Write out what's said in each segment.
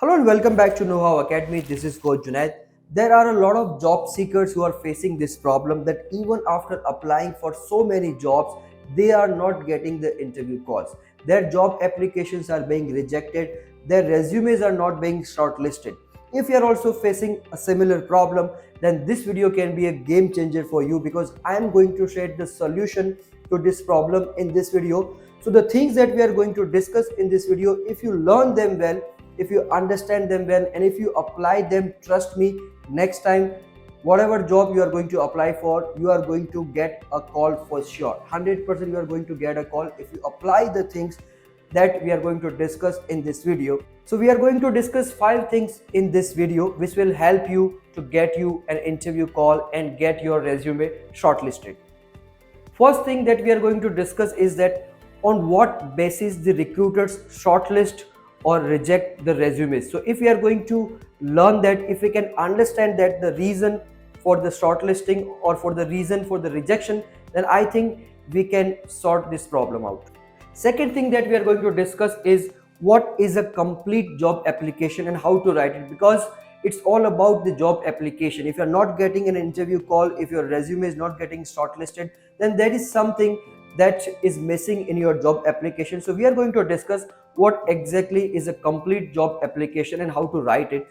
Hello and welcome back to KnowHow Academy. This is Coach Junaid. There are a lot of job seekers who are facing this problem that even after applying for so many jobs, they are not getting the interview calls. Their job applications are being rejected. Their resumes are not being shortlisted. If you are also facing a similar problem, then this video can be a game changer for you because I am going to share the solution to this problem in this video. So the things that we are going to discuss in this video, if you learn them well, if you understand them well, and if you apply them, trust me, next time whatever job you are going to apply for, you are going to get a call for sure. 100% you are going to get a call if you apply the things that we are going to discuss in this video. So we are going to discuss 5 things in this video which will help you to get you an interview call and get your resume shortlisted. First thing that we are going to discuss is that on what basis the recruiters shortlist or reject the resumes. So if we are going to learn that, if we can understand that the reason for the shortlisting or for the reason for the rejection, then I think we can sort this problem out. Second thing that we are going to discuss is what is a complete job application and how to write it, because it's all about the job application. If you're not getting an interview call, if your resume is not getting shortlisted, then there is something that is missing in your job application. So we are going to discuss what exactly is a complete job application and how to write it.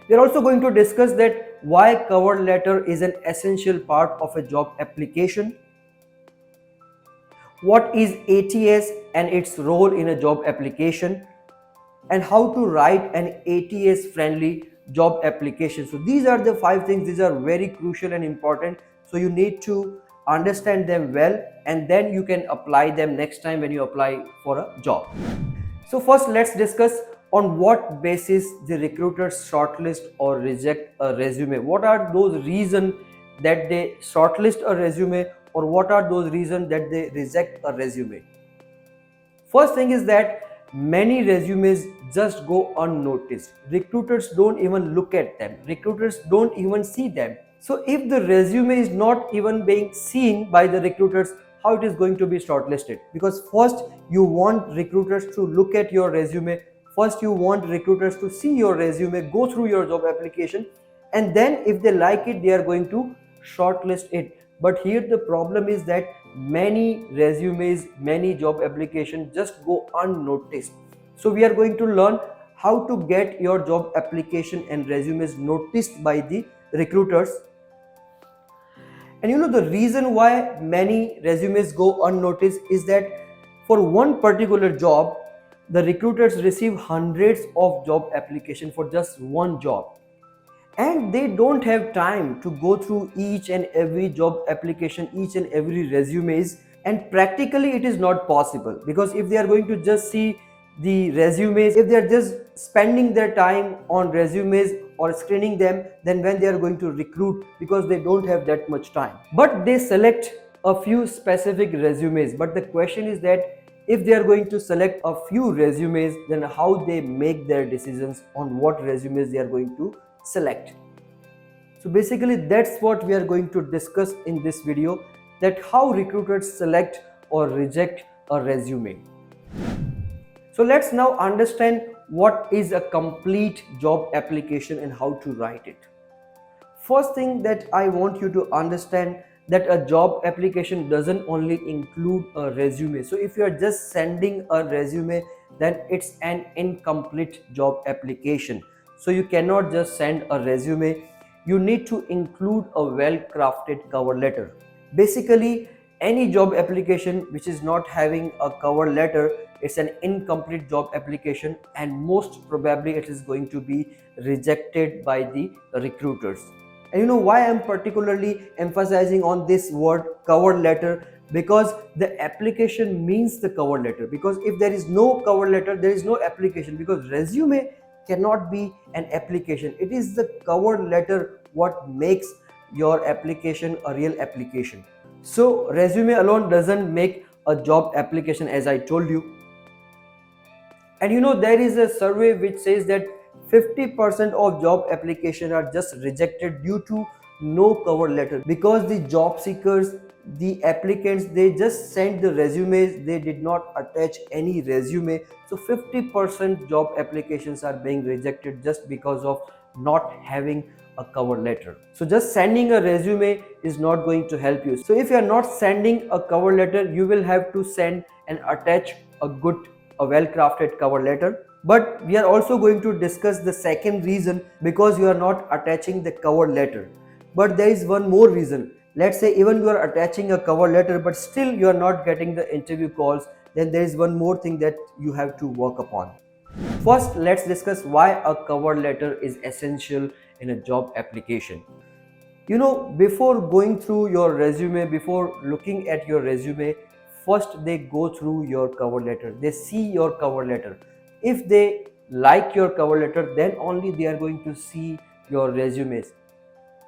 We are also going to discuss that why cover letter is an essential part of a job application, what is ATS and its role in a job application, and how to write an ATS-friendly job application. So these are the 5 things. These are very crucial and important. So you need to understand them well, and then you can apply them next time when you apply for a job. So first, let's discuss on what basis the recruiters shortlist or reject a resume. What are those reasons that they shortlist a resume, or what are those reasons that they reject a resume? First thing is that many resumes just go unnoticed. Recruiters don't even look at them. Recruiters don't even see them. So if the resume is not even being seen by the recruiters, how it is going to be shortlisted? Because first you want recruiters to look at your resume. First you want recruiters to see your resume, go through your job application, and then if they like it, they are going to shortlist it. But here the problem is that many resumes, many job applications just go unnoticed. So we are going to learn how to get your job application and resumes noticed by the recruiters. And you know, the reason why many resumes go unnoticed is that for one particular job, the recruiters receive hundreds of job applications for just one job, and they don't have time to go through each and every job application, each and every resumes, and practically it is not possible, because if they are going to just see the resumes, if they are just spending their time on resumes or screening them, then when they are going to recruit, because they don't have that much time, but they select a few specific resumes. But the question is that if they are going to select a few resumes, then how they make their decisions on what resumes they are going to select. So basically that's what we are going to discuss in this video, that how recruiters select or reject a resume. So let's now understand what is a complete job application and how to write it. First thing that I want you to understand, that a job application doesn't only include a resume. So if you are just sending a resume, then it's an incomplete job application. So you cannot just send a resume. You need to include a well-crafted cover letter. Basically, any job application which is not having a cover letter, it's an incomplete job application, and most probably it is going to be rejected by the recruiters. And you know why I'm particularly emphasizing on this word cover letter? Because the application means the cover letter. Because if there is no cover letter, there is no application, because resume cannot be an application. It is the cover letter what makes your application a real application. So resume alone doesn't make a job application, as I told you. And you know, there is a survey which says that 50% of job applications are just rejected due to no cover letter, because the job seekers the applicants, they just sent the resumes, they did not attach any resume. So 50% job applications are being rejected just because of not having a cover letter. So just sending a resume is not going to help you. So if you are not sending a cover letter, you will have to send and attach a well crafted cover letter. But we are also going to discuss the second reason because you are not attaching the cover letter. But there is one more reason. Let's say even you are attaching a cover letter but still you are not getting the interview calls, then there is one more thing that you have to work upon. First, let's discuss why a cover letter is essential in a job application. You know, before going through your resume, before looking at your resume, first they go through your cover letter. They see your cover letter. If they like your cover letter, then only they are going to see your resumes.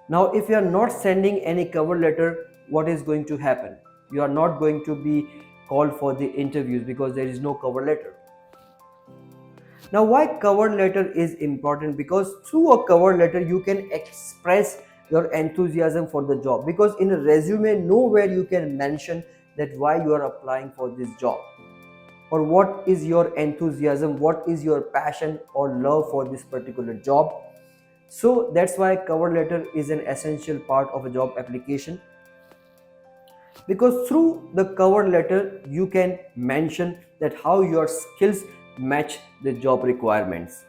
Now, if you are not sending any cover letter, what is going to happen? You are not going to be called for the interviews because there is no cover letter. Now, why cover letter is important? Because through a cover letter, you can express your enthusiasm for the job. Because in a resume, nowhere you can mention that why you are applying for this job, or what is your enthusiasm, what is your passion or love for this particular job. So that's why cover letter is an essential part of a job application, because through the cover letter you can mention that how your skills match the job requirements.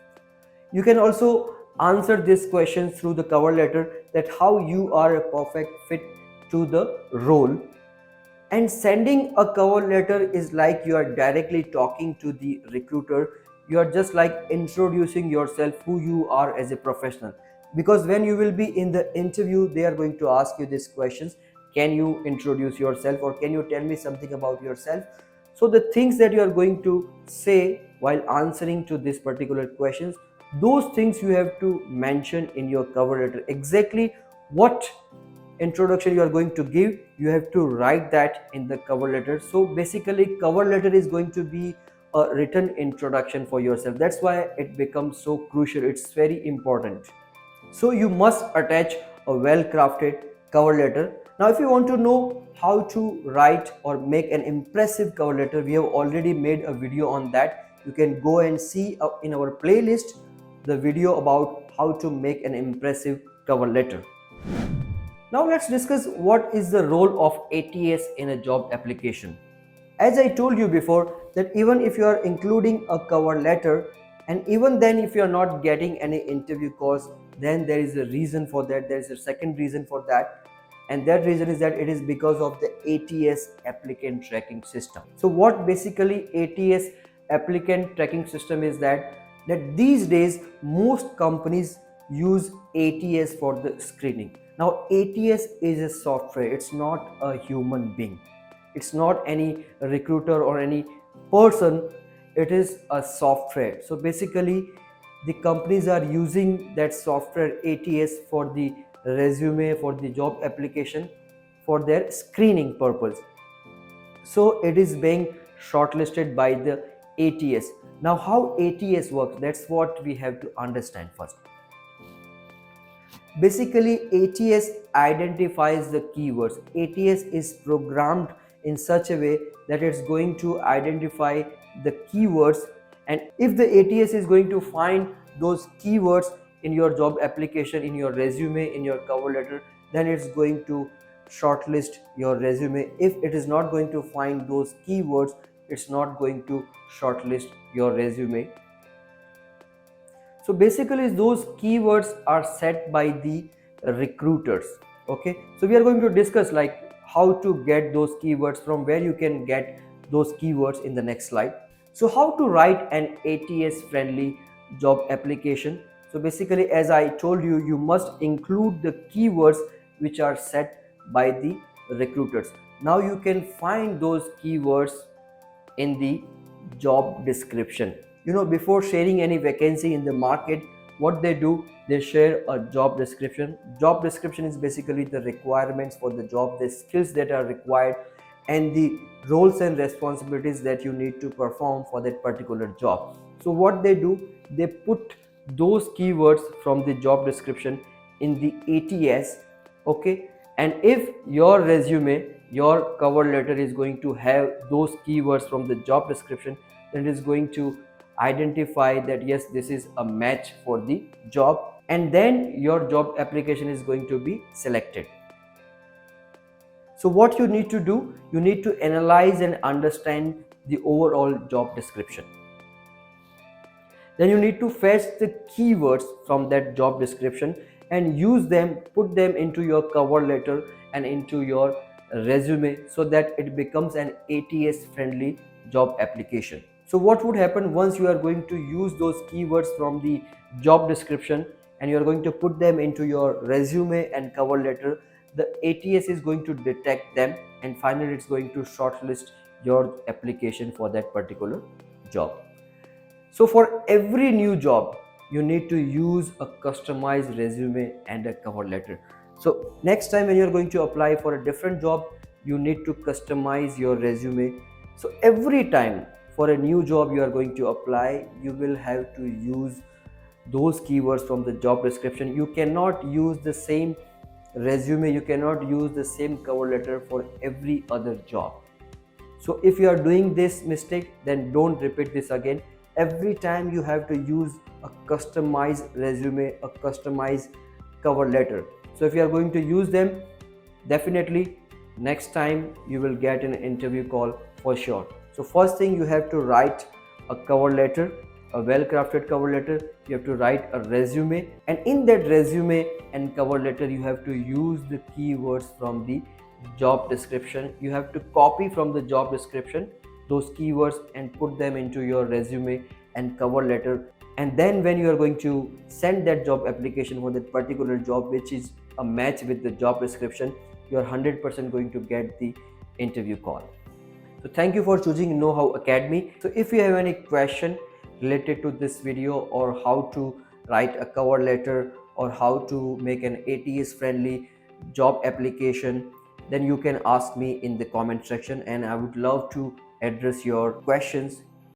You can also answer this question through the cover letter, that how you are a perfect fit to the role. And sending a cover letter is like you are directly talking to the recruiter. You are just like introducing yourself, who you are as a professional. Because when you will be in the interview, they are going to ask you these questions. Can you introduce yourself, or can you tell me something about yourself? So the things that you are going to say while answering to these particular questions, those things you have to mention in your cover letter. Exactly what introduction you are going to give, you have to write that in the cover letter. So basically cover letter is going to be a written introduction for yourself. That's why it becomes so crucial, it's very important. So you must attach a well crafted cover letter. Now if you want to know how to write or make an impressive cover letter, we have already made a video on that. You can go and see in our playlist the video about how to make an impressive cover letter. Now let's discuss what is the role of ATS in a job application. As I told you before, that even if you are including a cover letter, and even then if you are not getting any interview calls, then there is a reason for that. There is a second reason for that, and that reason is that it is because of the ATS applicant tracking system. So what basically ATS applicant tracking system is, that these days most companies use ATS for the screening. Now ATS is a software, it's not a human being, it's not any recruiter or any person, it is a software. So basically the companies are using that software ATS for the resume, for the job application, for their screening purpose. So it is being shortlisted by the ATS. Now how ATS works, that's what we have to understand first. Basically ATS identifies the keywords. ATS is programmed in such a way that it's going to identify the keywords, and if the ATS is going to find those keywords in your job application, in your resume, in your cover letter, then it's going to shortlist your resume. If it is not going to find those keywords, it's not going to shortlist your resume. So basically those keywords are set by the recruiters. Okay, so we are going to discuss like how to get those keywords, from where you can get those keywords in the next slide. So how to write an ATS friendly job application. So basically, as I told you, you must include the keywords which are set by the recruiters. Now you can find those keywords in the job description. You know, before sharing any vacancy in the market, what they do, they share a job description. Job description is basically the requirements for the job, the skills that are required, and the roles and responsibilities that you need to perform for that particular job. So what they do, they put those keywords from the job description in the ATS. Okay, and if your resume your cover letter is going to have those keywords from the job description, then it is going to identify that yes, this is a match for the job, and then your job application is going to be selected. So what you need to do, you need to analyze and understand the overall job description. Then you need to fetch the keywords from that job description and use them, put them into your cover letter and into your resume, so that it becomes an ATS friendly job application. So what would happen once you are going to use those keywords from the job description and you are going to put them into your resume and cover letter, the ATS is going to detect them, and finally it's going to shortlist your application for that particular job. So for every new job, you need to use a customized resume and a cover letter. So next time when you're going to apply for a different job, you need to customize your resume. So every time for a new job you are going to apply, you will have to use those keywords from the job description. You cannot use the same resume, you cannot use the same cover letter for every other job. So if you are doing this mistake, then don't repeat this again. Every time you have to use a customized resume, a customized cover letter. So if you are going to use them, definitely next time you will get an interview call for sure. So first thing, you have to write a cover letter, a well crafted cover letter. You have to write a resume, and in that resume and cover letter you have to use the keywords from the job description. You have to copy from the job description those keywords and put them into your resume and cover letter. And then when you are going to send that job application for that particular job which is a match with the job description, you are 100% going to get the interview call. So thank you for choosing KnowHow Academy. So if you have any question related to this video, or how to write a cover letter, or how to make an ATS friendly job application, then you can ask me in the comment section and I would love to address your questions